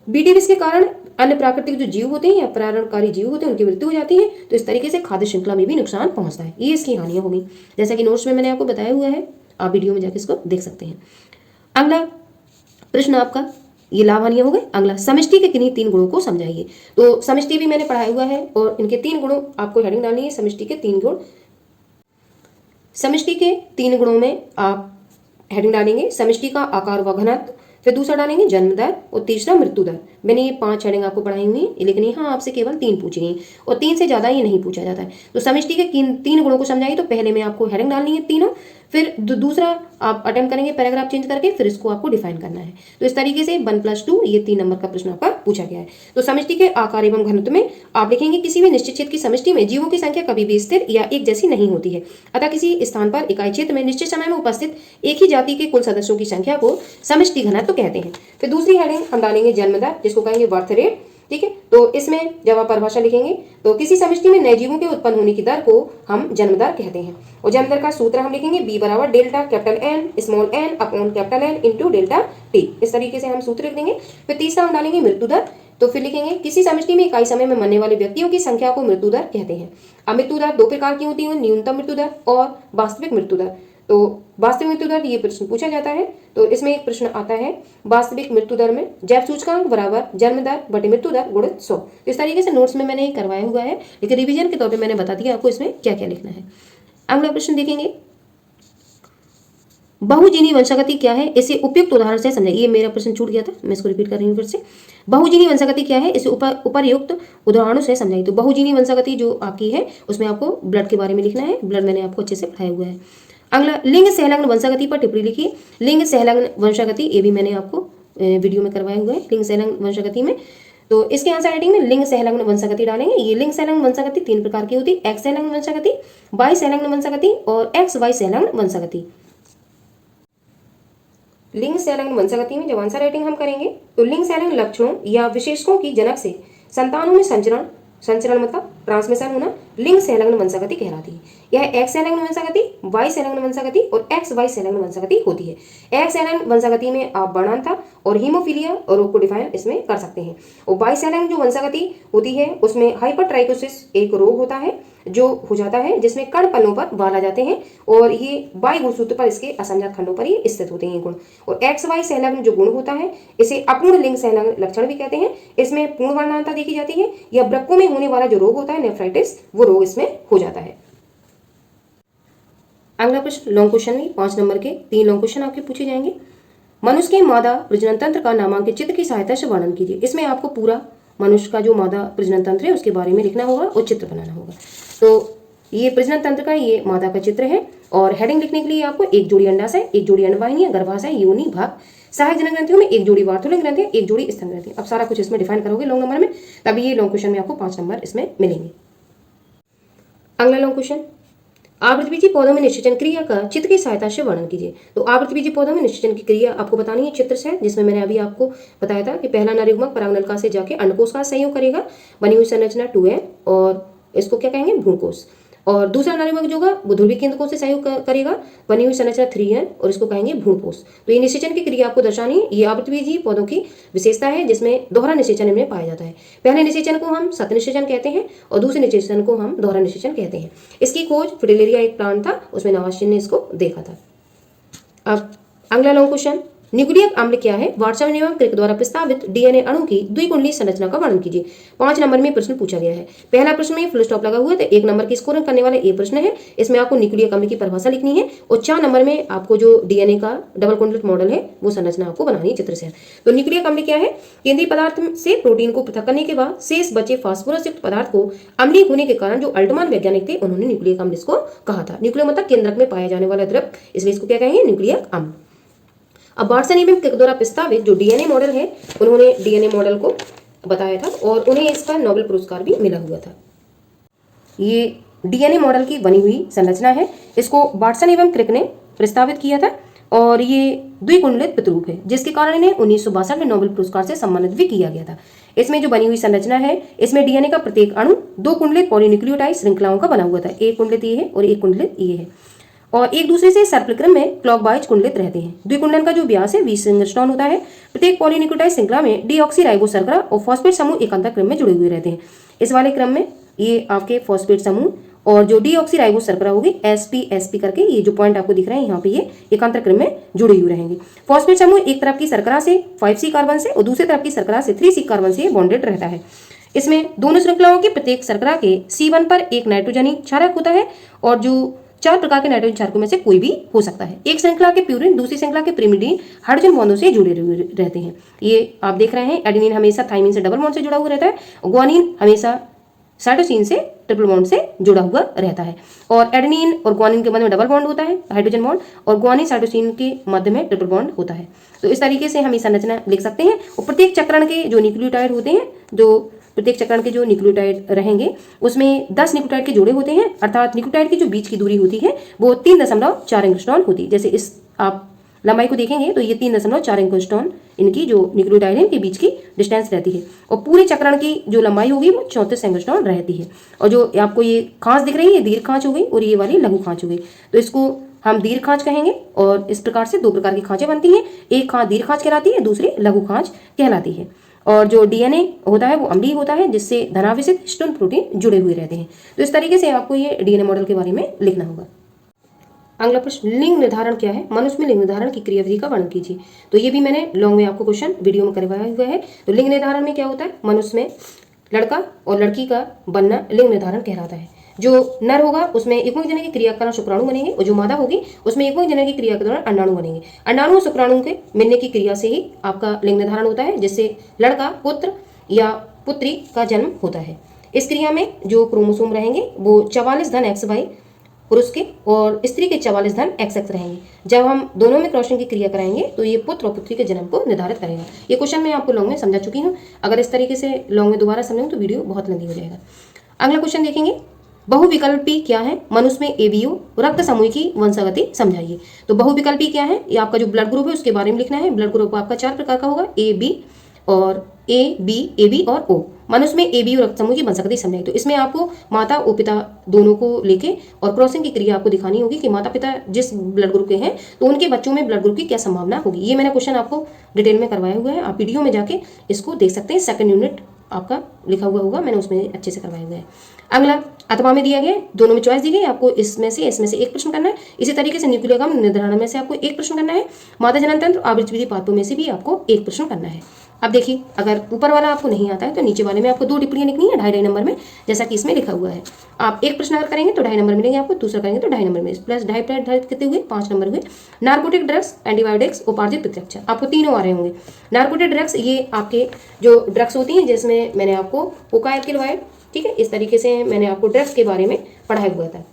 बीटी विष के कारण अन्य प्राकृतिक जो जीव होते हैं या परागणकारी जीव होते हैं उनकी मृत्यु हो जाती है। तो इस तरीके से खाद्य श्रृंखला में भी नुकसान पहुंचता है। ये इसकी हानियां होंगी, जैसा कि नोट्स में मैंने आपको बताया हुआ है, आप वीडियो में जाकर इसको देख सकते हैं। अगला प्रश्न आपका, ये लाभ हानियां हो गए। अगला, समष्टि के किन्हीं 3 गुणों को समझाइए। तो समष्टि भी मैंने पढ़ाया हुआ है और इनके 3 गुणों आपको हेडिंग डालनी है। समष्टि के 3 गुण। समष्टि के 3 गुणों में आप हेडिंग डालेंगे समष्टि का आकार व घनत्व, फिर दूसरा डालेंगे जन्म दर और तीसरा मृत्यु दर। मैंने ये 5 हेडिंग आपको पढ़ाई हुई है, लेकिन यहाँ आपसे केवल 3 पूछी गई और 3 से ज्यादा ये नहीं पूछा जाता है। तो समष्टि के 3 गुणों को समझाइए। तो पहले में आपको हेडिंग डालनी है तीनों, फिर दूसरा आप अटेम्प्ट करेंगे पैराग्राफ चेंज करके, फिर इसको आपको डिफाइन करना है। तो इस तरीके से 1+2 ये 3 नंबर का प्रश्न आपका पूछा गया है। तो समष्टि के आकार एवं घनत्व में आप लिखेंगे किसी भी निश्चित क्षेत्र की समष्टि में जीवों की संख्या कभी भी स्थिर या एक जैसी नहीं होती है। अतः किसी स्थान पर इकाई क्षेत्र में निश्चित समय में उपस्थित एक ही जाति के कुल सदस्यों की संख्या को समष्टि घनत्व कहते हैं। फिर दूसरी हेडिंग हम डालेंगे जन्म दर, जिसको कहेंगे बर्थ रेट। ठीक है। तो इसमें जब आप परिभाषा लिखेंगे तो किसी समष्टि में नए जीवों के उत्पन्न होने की दर को हम जन्म दर कहते हैं। और जन्म दर का सूत्र हम लिखेंगे B बराबर delta capital N small n upon capital N into delta T। इस तरीके से हम सूत्र लिख देंगे। फिर तीसरा हम डालेंगे मृत्यु दर। तो फिर लिखेंगे किसी समष्टि में इकाई समय में मरने वाले व्यक्तियों की संख्या को मृत्यु दर कहते हैं। अब मृत्यु दर दो प्रकार की होती है, न्यूनतम मृत्यु दर और वास्तविक मृत्यु दर। तो वास्तविक मृत्यु दर ये प्रश्न पूछा जाता है। तो इसमें एक प्रश्न आता है वास्तविक मृत्यु दर में जैव सूचकांक बराबर जन्म दर बटे मृत्यु दर गुणित 100। तो इस तरीके से नोट्स में मैंने करवाया हुआ है, लेकिन रिवीजन के तौर पे मैंने बता दिया आपको इसमें क्या क्या लिखना है। अगला प्रश्न देखेंगे, बहुजीनी वंशागति क्या है, इसे उपयुक्त उदाहरण से समझाइए। ये मेरा प्रश्न छूट गया था, मैं इसको रिपीट कर रही हूँ फिर से। बहुजीनी वंशागति क्या है, इसे उपर्युक्त उदाहरणों से समझाइए। तो बहुजीनी वंशागति जो आपकी है उसमें आपको ब्लड के बारे में लिखना है। ब्लड मैंने आपको अच्छे से पढ़ाया हुआ है। अगला लिंग सहलग्न वंशागति पर टिप्पणी लिखिए। लिंग सहलग्न वंशागति ये भी मैंने आपको वीडियो में करवाया हुआ है, लिंग सहलग्न वंशागति में। तो इसके आंसर राइटिंग में लिंग सहलग्न वंशागति डालेंगे। ये लिंग सहलग्न वंशागति 3 प्रकार की होती है, एक्स सहलग्न वंशागति, वाई सहलग्न वंशागति और एक्स वाई सहलग्न वंशागति। लिंग सहलग्न वंशागति में जब आंसर राइटिंग हम करेंगे तो लिंग सहलग्न लक्षणों या विशेषकों की जनक से संतानों में संचरण मतलब ट्रांसमिशन होना लिंग सहलग्न वंशागति कहलाती है। यह एक्स सहलग्न वंशागति, वाई सहलग्न वंशागति और एक्स वाई सहलग्न वंशागति होती है। एक्स सहलग्न वंशागति में आप वर्णांता और हीमोफीलिया और रोग को डिफाइन इसमें कर सकते हैं। और वाई सहलग्न जो वंशागति होती है उसमें हाइपरट्राइकोसिस एक रोग होता है जो हो जाता है जिसमें कण पलों पर बाल आ जाते हैं और ये वाई गुणसूत्र पर इसके असंजात खंडों पर ही स्थित होते हैं गुण। और एक्स वाई सहलग्न जो गुण होता है इसे अपूर्ण लिंग सहलग्न लक्षण भी कहते हैं। इसमें पूर्ण वर्णांता देखी जाती है या वृक्कों में होने वाला जो रोग होता है नेफ्राइटिस, वो रोग इसमें हो जाता है। अगला प्रश्न लॉन्ग क्वेश्चन में 5 नंबर के 3 लॉन्ग क्वेश्चन आपके पूछे जाएंगे। मनुष्य के मादा प्रजनन तंत्र का नामांकित चित्र की सहायता से वर्णन कीजिए। इसमें आपको पूरा मनुष्य का जो मादा प्रजनन तंत्र है उसके बारे में लिखना होगा और चित्र बनाना होगा। तो ये प्रजनन तंत्र का ये मादा का चित्र है और हेडिंग लिखने के लिए आपको एक जोड़ी अंडाशय, एक जोड़ी अंडवाहिनी, गर्भाशय, योनि भाग, सहायक जनन ग्रंथियों में एक जोड़ी वार्धुलिक ग्रंथि, एक जोड़ी स्तन ग्रंथि। अब सारा कुछ इसमें डिफाइन करोगे लॉन्ग नंबर में, तभी ये लॉन्ग क्वेश्चन में आपको 5 नंबर इसमें मिलेंगे। अगला लॉन्ग क्वेश्चन, आवृतबीजी पौधों में निषेचन क्रिया का चित्र की सहायता से वर्णन कीजिए। तो आवृतबीजी पौधों में निषेचन की क्रिया आपको बतानी है चित्र से, जिसमें मैंने अभी आपको बताया था कि पहला नर युग्मक परागनलिका से जाके अंडकोश का संयोग करेगा, बनी हुई संरचना 2n और इसको क्या कहेंगे भ्रूणकोश। और दूसरा नर युग्मक जो होगा वो ध्रुवीय केंद्रकोश से सहयोग करेगा, बनी हुई संरचना 3n और इसको कहेंगे भ्रूणकोश। तो ये निषेचन की क्रिया आपको दर्शानी है। ये आवृतबीजी पौधों की विशेषता है जिसमें दोहरा निषेचन इनमें पाया जाता है। पहले निषेचन को हम सत निषेचन कहते हैं और दूसरे निषेचन को हम दोहरा निषेचन कहते हैं। इसकी खोज फ्रिटिलेरिया एक प्लांट था, उसमें नवाशिन ने इसको देखा था। अब अगला लॉन्ग क्वेश्चन, न्यूक्लियक अम्ल क्या है, वाटसन एवं क्रिक द्वारा प्रस्तावित डीएनए अणु की द्विकुंडली संरचना का वर्णन कीजिए। 5 नंबर में प्रश्न पूछा गया है। पहला प्रश्न में फुल स्टॉप लगा हुआ है तो 1 नंबर की स्कोरिंग करने वाला ये प्रश्न है। इसमें आपको न्यूक्लियक अम्ल की परिभाषा लिखनी है और 4 नंबर में आपको जो डीएनए का डबल कुंडलित मॉडल है वो संरचना आपको बनानी है चित्र से। तो न्यूक्लियक अम्ल क्या है, केंद्रीय पदार्थ से प्रोटीन को पृथक करने के बाद शेष बचे फास्फोरस युक्त पदार्थ को अम्लीय होने के कारण जो अल्टमान वैज्ञानिक थे उन्होंने न्यूक्लियक अम्ल इसको कहा था। न्यूक्लियक मतलब केंद्रक में पाया जाने वाला द्रव, इसलिए इसको क्या कहेंगे न्यूक्लियक अम्ल। अब वाटसन एवं क्रिक द्वारा प्रस्तावित जो डीएनए मॉडल है उन्होंने डीएनए मॉडल को बताया था और उन्हें इसका नोबेल पुरस्कार भी मिला हुआ था। ये डीएनए मॉडल की बनी हुई संरचना है, इसको वाटसन एवं क्रिक ने प्रस्तावित किया था और ये द्विकुंडलित प्रतिरूप है जिसके कारण इन्हें 1962 में नोबेल पुरस्कार से सम्मानित भी किया गया था। इसमें जो बनी हुई संरचना है इसमें डीएनए का प्रत्येक अणु 2 कुंडलित पॉलीन्यूक्लियोटाइड श्रृंखलाओं का बना हुआ था। एक कुंडलित ये है और एक कुंडलित ये है और एक दूसरे से सर्पिल क्रम में क्लॉकवाइज कुंडलित रहते हैं। द्विकुंडन का जो व्यास है 20 एंगस्ट्रॉन होता है। प्रत्येक पॉलीन्यूक्लियोटाइड श्रृंखला में डीऑक्सीराइबो शर्करा और फॉस्फेट समूह एकांतर क्रम में जुड़े हुए रहते हैं। इस वाले क्रम में ये आपके फॉस्फेट समूह और जो डीऑक्सीराइबो शर्करा होगी sp करके ये जो पॉइंट आपको दिख रहे हैं यहाँ पे ये एकांतर क्रम में जुड़े हुए रहेंगे। फॉस्फेट समूह एक तरफ की शर्करा से 5C कार्बन से और दूसरी तरफ की शर्करा से 3C कार्बन से बॉन्डेड रहता है। इसमें दोनों श्रृंखलाओं के प्रत्येक शर्करा के C1 पर एक नाइट्रोजनी क्षारक होता है और जो 4 प्रकार के नाइट्रोजन क्षारकों में से कोई भी हो सकता है। एक श्रृंखला के प्यूरिन दूसरी श्रृंखला के पिरिमिडीन हाइड्रोजन बॉन्डों से जुड़े रहते हैं। ये आप देख रहे हैं एडेनिन हमेशा थाइमिन से डबल बॉन्ड से जुड़ा हुआ रहता है और ग्वानिन हमेशा साइटोसिन से ट्रिपल बॉन्ड से जुड़ा हुआ रहता है। और एडेनिन और ग्वानिन के मध्य में डबल बॉन्ड होता है हाइड्रोजन बॉन्ड और ग्वानिन साइटोसिन के मध्य में ट्रिपल बॉन्ड होता है। तो इस तरीके से हम ये संरचना लिख सकते हैं। और प्रत्येक चक्रण के जो न्यूक्लियोटाइड होते हैं, जो प्रत्येक चक्रण के जो न्यूक्लियोटाइड रहेंगे उसमें 10 न्यूक्लियोटाइड के जोड़े होते हैं, अर्थात न्यूक्लियोटाइड की जो बीच की दूरी होती है वो 3.4 एंगस्ट्रॉन होती है। जैसे इस आप लंबाई को देखेंगे तो ये 3.4 एंगस्ट्रॉन इनकी जो न्यूक्लियोटाइड है इनके बीच की डिस्टेंस रहती है। और पूरे चक्रण की जो लंबाई होगी वो 34 एंगस्ट्रॉम रहती है। और जो आपको ये खांच दिख रही है ये दीर्घ खांच हो गई और ये वाली लघु खांच हो गई। तो इसको हम दीर्घ खांच कहेंगे। और इस प्रकार से 2 प्रकार की खांचें बनती हैं, एक खांच दीर्घ खांच कहलाती है, दूसरी लघु खांच कहलाती है। और जो डीएनए होता है वो अम्लीय होता है, जिससे धनावेशित हिस्टोन प्रोटीन जुड़े हुए रहते हैं। तो इस तरीके से आपको ये डीएनए मॉडल के बारे में लिखना होगा। अगला प्रश्न, लिंग निर्धारण क्या है? मनुष्य में लिंग निर्धारण की क्रियाविधि का वर्णन कीजिए। तो ये भी मैंने लॉन्ग में आपको क्वेश्चन वीडियो में करवाया हुआ है। तो लिंग निर्धारण में क्या होता है? मनुष्य में लड़का और लड़की का बनना लिंग निर्धारण कहलाता है। जो नर होगा उसमें युग्मक जनन की क्रिया के कारण शुक्राणु बनेंगे और जो मादा होगी उसमें युग्मक जनन की क्रिया के दौरान अंडाणु बनेंगे। अंडाणु और शुक्राणु के मिलने की क्रिया से ही आपका लिंग निर्धारण होता है, जिससे लड़का पुत्र या पुत्री का जन्म होता है। इस क्रिया में जो क्रोमोसोम रहेंगे वो 44 धन XY पुरुष के और स्त्री के 44 धन XX रहेंगे। जब हम दोनों में क्रॉसिंग की क्रिया कराएंगे तो ये पुत्र और पुत्री के जन्म को निर्धारित करेगा। ये क्वेश्चन मैं आपको लॉन्ग में समझा चुकी हूँ। अगर इस तरीके से लॉन्ग में दोबारा समझूँ तो वीडियो बहुत लंबी हो जाएगा। अगला क्वेश्चन देखेंगे, बहुविकल्पी क्या है? मनुष्य में ABO रक्त समूह की वंशागति समझाइए। तो बहुविकल्पी क्या है? ये आपका जो ब्लड ग्रुप है उसके बारे में लिखना है। ब्लड ग्रुप आपका 4 प्रकार का होगा, AB और AB और O। मनुष्य में AB रक्त समूह की वंशागति समझाइए। तो इसमें आपको माता और पिता दोनों को लेके और क्रॉसिंग की क्रिया आपको दिखानी होगी कि माता पिता जिस ब्लड ग्रुप के हैं तो उनके बच्चों में ब्लड ग्रुप की क्या संभावना होगी। ये मैंने क्वेश्चन आपको डिटेल में करवाया हुआ है, आप वीडियो में जाके इसको देख सकते हैं। सेकंड यूनिट आपका लिखा हुआ होगा, मैंने उसमें अच्छे से करवाया हुआ है। अगला अथवा में दिया गया है, दोनों में चॉइस दी गई है, आपको इसमें से एक प्रश्न करना है। इसी तरीके से न्यूक्लियोगम निर्धारण में से आपको एक प्रश्न करना है। मादा जनन तंत्र आवृत्ति विधि पादपों में से भी आपको एक प्रश्न करना है। अब देखिए, अगर ऊपर वाला आपको नहीं आता है तो नीचे वाले में आपको 2 टिप्पणियां लिखनी है 2.5 नंबर में, जैसा कि इसमें लिखा हुआ है। आप एक प्रश्न अगर करेंगे तो 2.5 नंबर मिलेंगे आपको, दूसरा करेंगे तो 2.5 नंबर में, प्लस 2.5 कितने हुए? 5 नंबर हुए। नार्कोटिक ड्रग्स, एंटीबायोटिक्स, उपार्जित प्रत्यक्ष, आपको तीनों आ रहे होंगे। नार्कोटिक ड्रग्स ये आपके जो ड्रग्स होती हैं, जिसमें मैंने आपको कोका एल्किलॉइड, ठीक है, इस तरीके से मैंने आपको ड्रग्स के बारे में पढ़ाया हुआ था।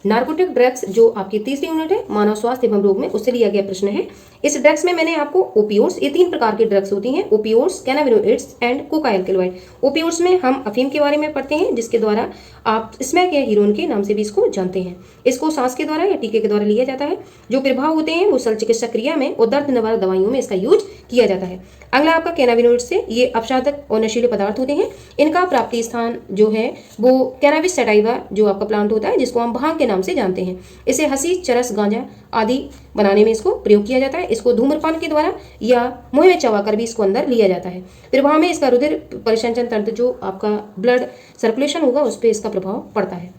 नार्कोटिक ड्रग्स जो आपकी तीसरी यूनिट है मानव स्वास्थ्य एवं रोग में, उससे लिया गया प्रश्न है। इस ड्रग्स में मैंने आपको ओपियोड्स, ये 3 प्रकार की ड्रग्स होती हैं, ओपियोड्स, कैनाबिनोइड्स एंड कोका एल्किलॉइड। ओपियोड्स में हम अफीम के बारे में पढ़ते हैं, जिसके द्वारा आप स्मैक या हीरोइन के नाम से भी इसको जानते हैं। इसको सांस के द्वारा या टीके के द्वारा लिया जाता है। जो प्रभाव होते हैं वो शल्य चिकित्सा क्रिया में और दर्द निवारक दवाइयों में इसका यूज किया जाता है। अगला आपका कैनाबिनोइड्स से, ये अपसाधक और नशीले पदार्थ होते हैं। इनका प्राप्ति स्थान जो है वो कैनाबिस सैटाइवा जो आपका प्लांट होता है, जिसको हम भांग के नाम से जानते हैं। इसे हंसी, चरस, गांजा आदि बनाने में इसको प्रयोग किया जाता है। इसको धूम्रपान के द्वारा या मुंह में चबाकर भी इसको अंदर लिया जाता है। प्रभाव में इसका रुधिर परिसंचरण तंत्र, जो आपका ब्लड सर्कुलेशन होगा, उस पर इसका प्रभाव पड़ता है।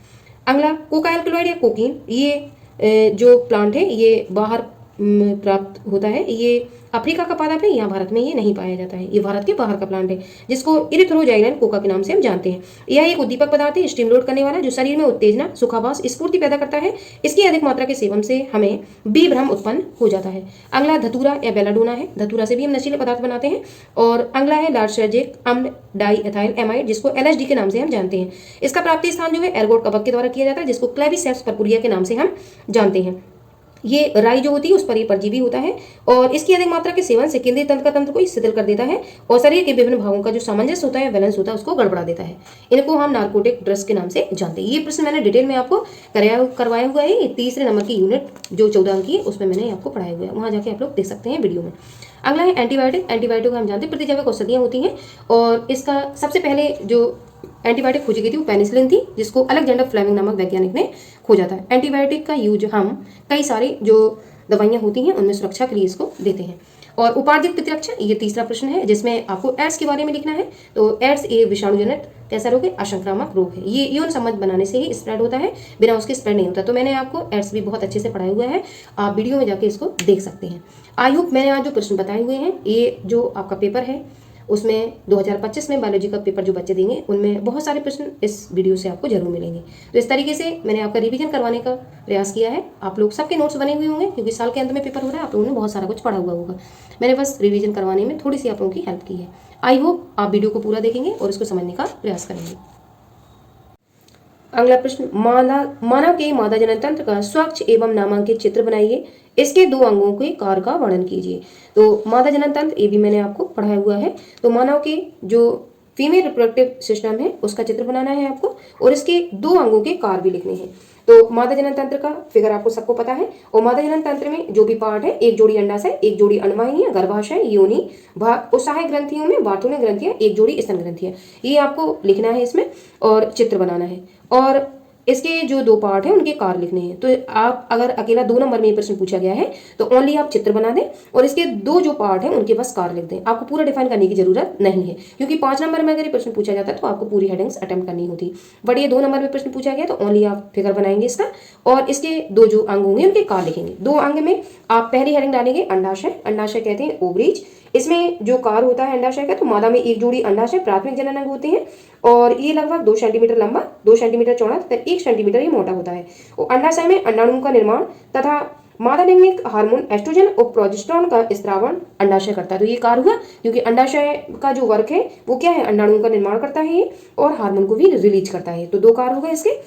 अगला कोका एल्कलॉइड या कोकीन, ये जो प्लांट है ये बाहर प्राप्त होता है। ये अफ्रीका का पादप है, यहाँ भारत में ये नहीं पाया जाता है। ये भारत के बाहर का प्लांट है, जिसको इरिथ्रोजाइलिन कोका के नाम से हम जानते हैं। यह एक उद्दीपक पदार्थ है, स्टिमुलेट करने वाला, जो शरीर में उत्तेजना, सुखाभास, स्फूर्ति पैदा करता है। इसकी अधिक मात्रा के सेवन से हमें विभ्रम उत्पन्न हो जाता है। अगला धतूरा या बेलाडोना है, धतूरा से भी हम नशीले पदार्थ बनाते हैं। और अगला है लार्सेजिक अम्ल डाइएथाइल एमाइड, जिसको LSD के नाम से हम जानते हैं। इसका प्राप्ति स्थान जो है एर्गोट कवक के द्वारा किया जाता है, जिसको क्लेविसेप्स पर्पुरिया के नाम से हम जानते हैं। ये राई जो होती है उस पर ये परजीवी होता है और इसकी अधिक मात्रा के सेवन से केंद्रीय तंत्र का तंत्र को शिथिल कर देता है और शरीर के विभिन्न भागों का जो सामंजस्य होता है, बैलेंस होता है, उसको गड़बड़ा देता है। इनको हम नार्कोटिक ड्रग्स के नाम से जानते हैं। ये प्रश्न मैंने डिटेल में आपको करवाया हुआ है। ये तीसरे नंबर की यूनिट जो 14 अंक की है उसमें मैंने आपको पढ़ाया हुआ है, वहाँ जाके आप लोग देख सकते हैं वीडियो में। अगला है एंटीबायोटिक। एंटीबायोटिक हम जानते हैं प्रतिजैविक औषधियाँ होती हैं और इसका सबसे पहले जो एंटीबायोटिक खोजी गई थी वो पेनिसिलिन थी, जिसको अलेक्जेंडर फ्लेमिंग नामक वैज्ञानिक ने खोजा था। एंटीबायोटिक का यूज हम कई सारी जो दवाइयाँ होती हैं उनमें सुरक्षा के लिए इसको देते हैं। और उपार्जित प्रतिरक्षा, ये तीसरा प्रश्न है, जिसमें आपको एड्स के बारे में लिखना है। तो एड्स ये विषाणुजनित कैसा रोग है? असंक्रामक रोग है। ये यौन संबंध बनाने से ही स्प्रेड होता है, बिना उसके स्प्रेड नहीं होता। तो मैंने आपको एड्स भी बहुत अच्छे से पढ़ाया हुआ है, आप वीडियो में जाके इसको देख सकते हैं। आई होप मैंने आज जो प्रश्न बताए हुए हैं, ये जो आपका पेपर है उसमें 2025 में बायोलॉजी का पेपर जो बच्चे देंगे उनमें बहुत सारे प्रश्न इस वीडियो से आपको जरूर मिलेंगे। तो इस तरीके से मैंने आपका रिवीजन करवाने का प्रयास किया है। आप लोग सबके नोट्स बने हुए होंगे क्योंकि साल के अंत में पेपर हो रहा है, आप लोगों ने बहुत सारा कुछ पढ़ा हुआ होगा। मैंने बस रिवीजन करवाने में थोड़ी सी आप लोगों की हेल्प की है। आई होप आप वीडियो को पूरा देखेंगे और इसको समझने का प्रयास करेंगे। अगला प्रश्न, मानव के मादा जनन तंत्र का स्वच्छ एवं नामांकित चित्र बनाइए। इसके 2 अंगों के कार्य का वर्णन कीजिए। तो मादा जनन तंत्र ये भी मैंने आपको पढ़ाया हुआ है। तो मानव के जो फीमेल रिप्रोडक्टिव सिस्टम है उसका चित्र बनाना है आपको, और इसके 2 अंगों के कार्य भी लिखने हैं। तो मादा जनन तंत्र का फिगर आपको सबको पता है, और मादा जनन तंत्र में जो भी पार्ट है, एक जोड़ी अंडाशय, एक जोड़ी अन्नवाहिनी, गर्भाशय, योनि, उत्साह ग्रंथियों में बार्थोलिन ग्रंथियां, एक जोड़ी स्तन ग्रंथियां, ये आपको लिखना है इसमें और चित्र बनाना है। और इसके जो 2 पार्ट हैं उनके कार्य लिखने हैं। तो आप अगर अकेला 2 नंबर में ये प्रश्न पूछा गया है तो ओनली आप चित्र बना दें और इसके 2 जो पार्ट हैं उनके बस कार्य लिख दें। आपको पूरा डिफाइन करने की जरूरत नहीं है, क्योंकि 5 नंबर में अगर ये प्रश्न पूछा जाता तो आपको पूरी हेडिंग्स अटेम्प्ट करनी होती। बट ये 2 नंबर में प्रश्न पूछा गया तो ओनली आप फिगर बनाएंगे इसका, और इसके 2 जो अंग होंगे उनके कार्य लिखेंगे। 2 अंग में आप पहली हेडिंग डालेंगे अंडाशय। अंडाशय कहते हैं ओवरीज। इसमें जो कार्य होता है अंडाशय का, तो मादा में एक जोड़ी अंडाशय प्राथमिक जनन अंग होते हैं, और ये लगभग 2 सेंटीमीटर लंबा, 2 सेंटीमीटर चौड़ा तथा 1 सेंटीमीटर ये मोटा होता है। और अंडाशय में अंडाणु का निर्माण तथा मादा लिंगिक हार्मोन एस्ट्रोजन और प्रोजेस्टेरोन का स्त्रावण अंडाशय करता है। तो ये कार्य हुआ, क्योंकि अंडाशय का जो वर्क है वो क्या है, अंडाणु का निर्माण करता है ये, और हार्मोन को भी रिलीज करता है। तो 2 कार्य हो गए इसके।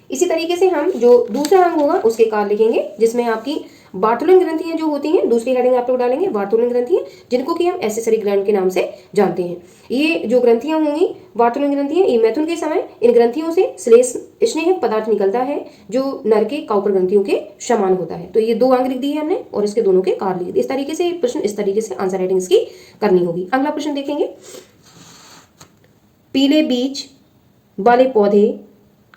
इसी तरीके से हम जो दूसरा अंग होगा उसके कार्य लिखेंगे, जिसमें आपकी बार्थोलिन ग्रंथियां जो होती हैं, दूसरी हेडिंग आप लोग डालेंगे बार्थोलिन ग्रंथियां, जिनको कि हम एसेसरी ग्लैंड के नाम से जानते हैं। ये जो ग्रंथियां होंगी बार्थोलिन ग्रंथियां, ये मैथुन के समय इन ग्रंथियों से श्लेष स्नेहक पदार्थ निकलता है जो नर के काउपर ग्रंथियों के समान होता है। तो ये 2 अंग लिख दिए हमने और इसके दोनों के कार्य लिख दिए। इस तरीके से प्रश्न, इस तरीके से आंसर राइटिंग इसकी करनी होगी। अगला प्रश्न देखेंगे, पीले बीज वाले पौधे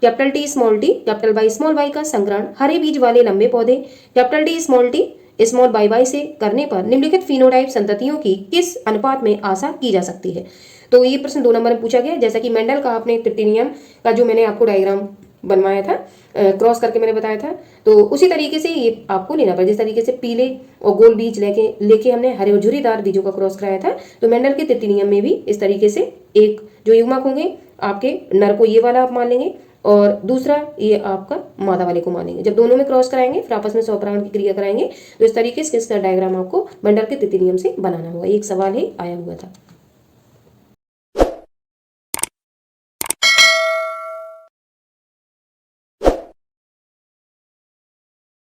कैपिटल टी कैपिटल वाई का संकरण हरे बीज वाले लंबे पौधे कैपिटल टी स्मॉल वाई से करने पर निम्नलिखित फिनोटाइप संततियों की किस अनुपात में आशा की जा सकती है। तो ये प्रश्न 2 नंबर में पूछा गया। जैसा कि मेंडल का आपने ट्रिप्टिनियम का जो मैंने आपको डायग्राम बनवाया था, क्रॉस करके मैंने बताया था, तो उसी तरीके से ये आपको लेना पड़ेगा। जिस तरीके से पीले और गोल बीज लेके हमने हरे और झुर्रीदार बीजों का क्रॉस कराया था, तो मेंडल के ट्रिप्टिनियम में भी इस तरीके से एक जो युग्मक होंगे आपके नर को ये वाला आप मान लेंगे, और दूसरा ये आपका मादा वाले को मानेंगे। जब दोनों में क्रॉस कराएंगे फिर आपस में स्वपरागण की क्रिया कराएंगे। तो इस तरीके से इसका डायग्राम आपको बंडल के तिथिनियम से बनाना होगा। एक सवाल ही आया हुआ था।